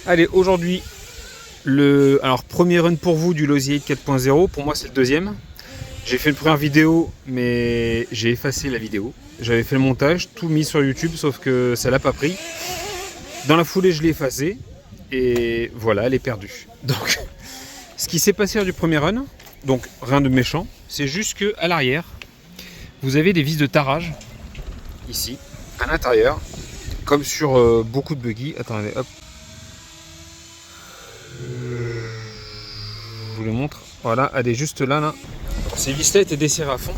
Allez, aujourd'hui, alors premier run pour vous du Losi 8 4.0. Pour moi, c'est le deuxième. J'ai fait une première vidéo, mais j'ai effacé la vidéo. J'avais fait le montage, tout mis sur YouTube, sauf que ça l'a pas pris. Dans la foulée, je l'ai effacé. Et voilà, elle est perdue. Donc, ce qui s'est passé lors du premier run, donc rien de méchant, c'est juste que à l'arrière, vous avez des vis de tarage, ici, à l'intérieur, comme sur beaucoup de buggy. Attendez, hop. Je vous le montre. Voilà, elle est juste là, là. Ces vis-là étaient desserrées à fond.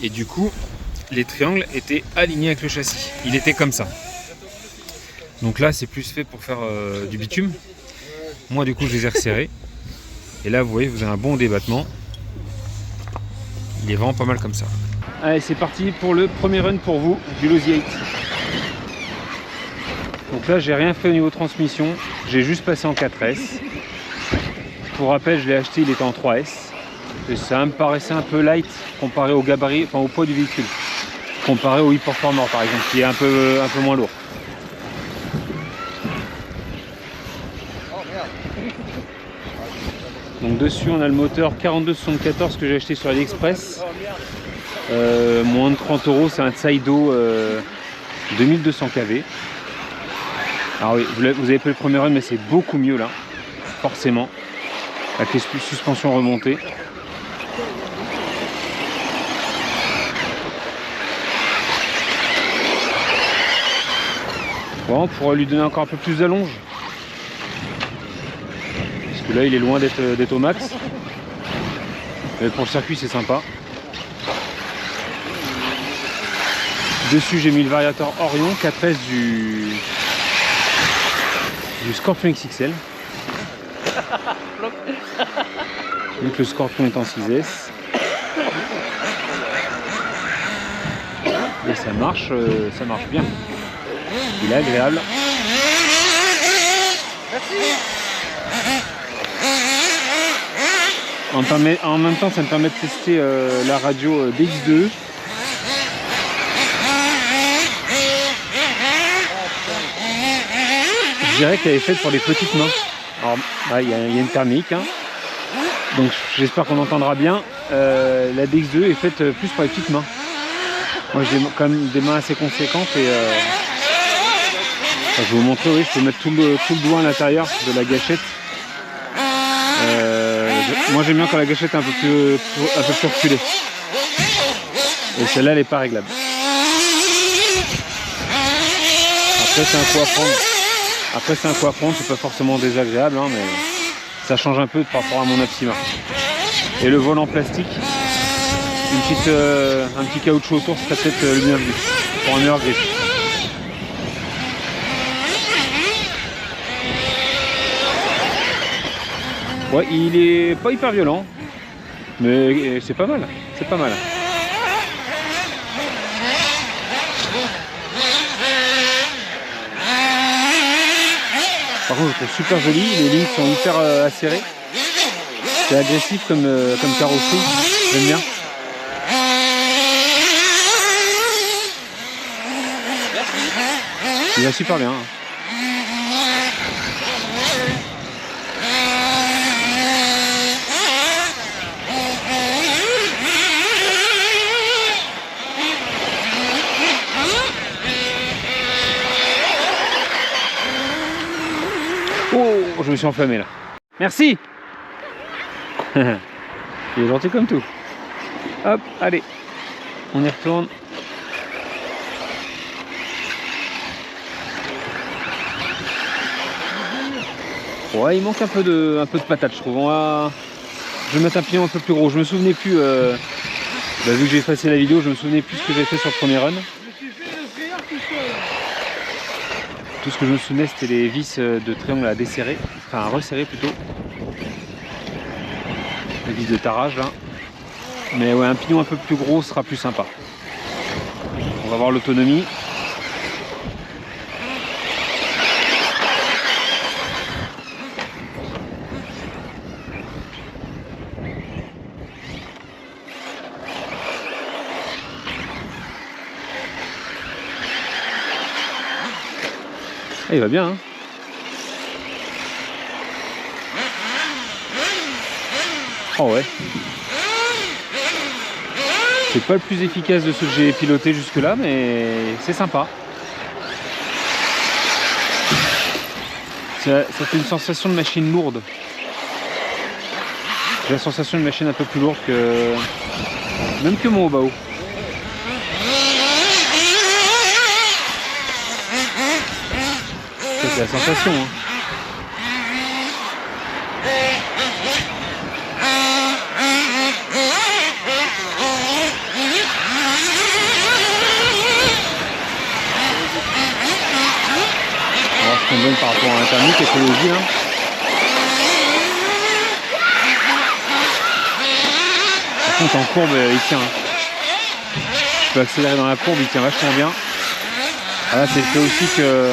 Et du coup, les triangles étaient alignés avec le châssis. Il était comme ça. Donc là, c'est plus fait pour faire du bitume. Moi, du coup, je les ai resserrés. Et là, vous voyez, vous avez un bon débattement. Il est vraiment pas mal comme ça. Allez, c'est parti pour le premier run pour vous du Losi 8. Donc là, j'ai rien fait au niveau transmission. J'ai juste passé en 4S. Pour rappel, je l'ai acheté, il était en 3S. Et ça me paraissait un peu light comparé au gabarit, enfin au poids du véhicule. Comparé au e-Performer par exemple, qui est un peu moins lourd. Donc dessus, on a le moteur 4274 que j'ai acheté sur AliExpress. Moins de 30 €, c'est un Tsaido 2200 kV. Alors oui, vous avez fait le premier run, mais c'est beaucoup mieux là, forcément, avec les suspensions remontées. Bon, on pourra lui donner encore un peu plus d'allonge. Parce que là, il est loin d'être au max. Mais pour le circuit, c'est sympa. Dessus, j'ai mis le variateur Orion 4S du Scorpion XXL. Donc le Scorpion est en 6S. Et ça marche bien. Il est agréable. En même temps, ça me permet de tester la radio DX2. Je dirais qu'elle est faite pour les petites mains. Alors, il y a une thermique, hein. Donc j'espère qu'on entendra bien. La DX2 est faite plus pour les petites mains. Moi j'ai quand même des mains assez conséquentes et je vais vous montrer, oui, je peux mettre tout le doigt à l'intérieur de la gâchette. Moi j'aime bien quand la gâchette est un peu plus reculée. Et celle-là elle n'est pas réglable. Après c'est un coup à prendre. C'est pas forcément désagréable, hein, mais ça change un peu par rapport à mon Optima. Et le volant plastique, un petit caoutchouc autour serait peut-être le bienvenu pour un meilleur grip. Ouais, il est pas hyper violent, mais c'est pas mal, c'est pas mal. Par contre, je trouve super joli, les lignes sont hyper acérées. C'est agressif comme carrosserie, j'aime bien. Il va super bien. Oh, je me suis enflammé là. Merci. Il est gentil comme tout. Hop, allez, on y retourne. Ouais, il manque un peu de patate, je trouve. Je vais mettre un pignon un peu plus gros. Je me souvenais plus, vu que j'ai effacé la vidéo, je me souvenais plus ce que j'ai fait sur le premier run. Tout ce que je me souvenais, c'était les vis de triangle à desserrer, enfin à resserrer plutôt. Les vis de tarage là. Mais ouais, un pignon un peu plus gros sera plus sympa. On va voir l'autonomie. Ah, il va bien, hein. Oh ouais. C'est pas le plus efficace de ceux que j'ai piloté jusque là, mais c'est sympa. Ça fait une sensation de machine lourde. J'ai la sensation d'une machine un peu plus lourde que même que mon Obao. Ça c'est la sensation. Hein. On va voir ce qu'on donne par rapport à un thermique écologie. Hein. En courbe il tient. Je peux accélérer dans la courbe, il tient vachement bien. Ah là c'est le fait aussi que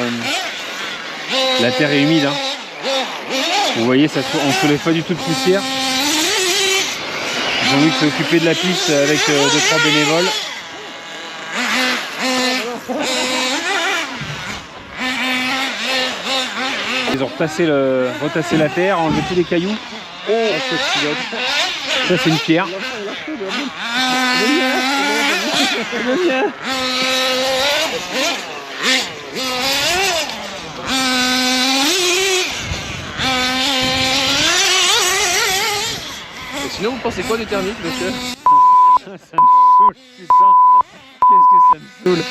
la terre est humide. Hein. Vous voyez, on ne soulève pas du tout de poussière. Jean-Luc s'est occupé de la piste avec 2-3 bénévoles. Ils ont retassé la terre, enlevé tous les cailloux. Oh, ça c'est une pierre. Et sinon vous pensez quoi du thermique, monsieur? Ça me saoule, putain. Qu'est-ce que ça me saoule.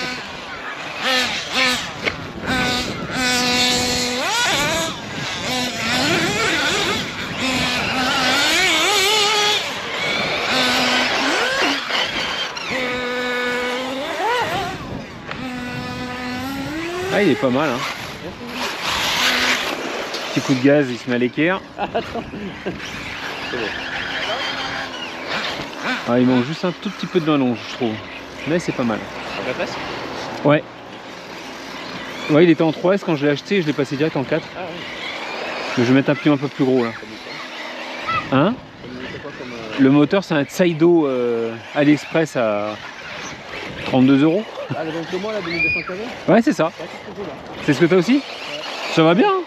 Ah, il est pas mal, hein. Petit coup de gaz, il se met à l'équerre. Ah, il manque juste un tout petit peu de allonge, je trouve. Mais c'est pas mal. Ouais. Ouais, il était en 3S quand je l'ai acheté, je l'ai passé direct en 4. Ah, oui. Mais je vais mettre un pion un peu plus gros là. Hein? Le moteur, c'est un Tsaido AliExpress à 32 €. Ah, le même que moi, là, 2200 kW? Ouais, c'est ça. C'est ce que t'as aussi? Ouais. Ça va bien, hein?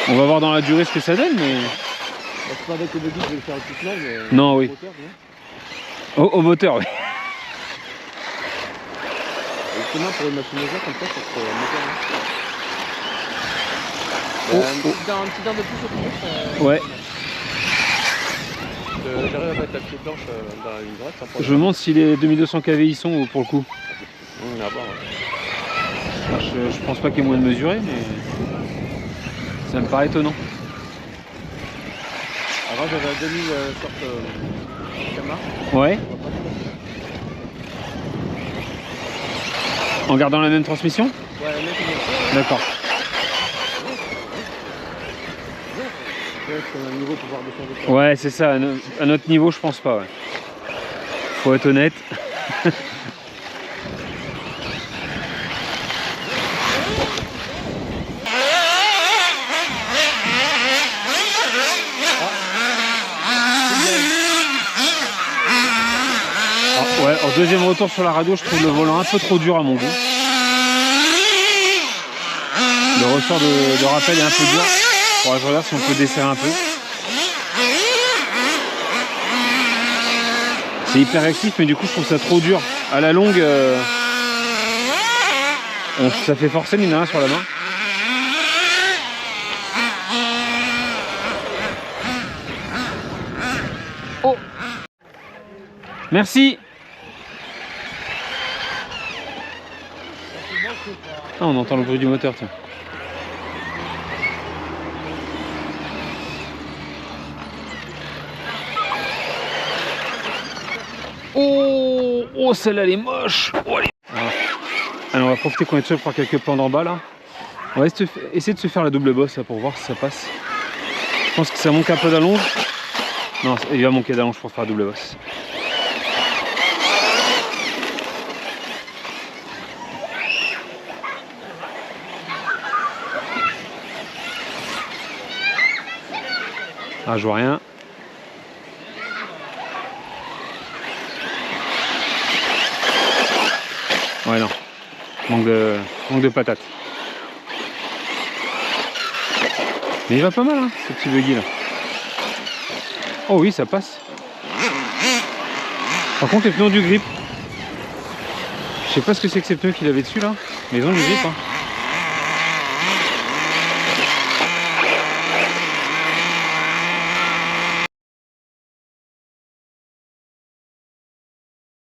On va voir dans la durée ce que ça donne, mais... C'est pas avec le buggy que je vais le faire toute seule, mais... Non, oui. Au moteur, oui. Justement, pour une machine légère comme ça serait moteur. Un petit dent de plus au plus. Ouais. J'arrive à mettre la petite planche dans la ligne droite sans problème. Je me demande si les 2200 kV y sont pour le coup. À voir, ouais. Je pense pas qu'il y ait moyen de mesurer, mais ça me paraît étonnant. Avant j'avais un demi sorte Kama. Ouais. En gardant la même transmission? Ouais, la même transmission. D'accord. Ouais, c'est ça. À notre niveau, je pense pas. Ouais. Faut être honnête. Ouais, au deuxième retour sur la radio, je trouve le volant un peu trop dur à mon goût. Le ressort de rappel est un peu dur. Bon, je regarde si on peut desserrer un peu. C'est hyper actif, mais du coup, je trouve ça trop dur. À la longue, ça fait forcer mine de rien sur la main. Oh! Merci! Ah, on entend le bruit du moteur, tiens. Oh, oh, celle-là elle est moche. Oh, alors on va profiter qu'on est seul pour quelques plans d'en bas là. On va essayer de se faire la double bosse là pour voir si ça passe. Je pense que ça manque un peu d'allonge. Non, il va manquer d'allonge pour faire la double bosse. Ah, je vois rien. Ouais, non. Manque de patates. Mais il va pas mal, hein, ce petit buggy là. Oh oui, ça passe. Par contre, les pneus ont du grip. Je sais pas ce que c'est que ces pneus qu'il avait dessus là, mais ils ont du grip. Hein.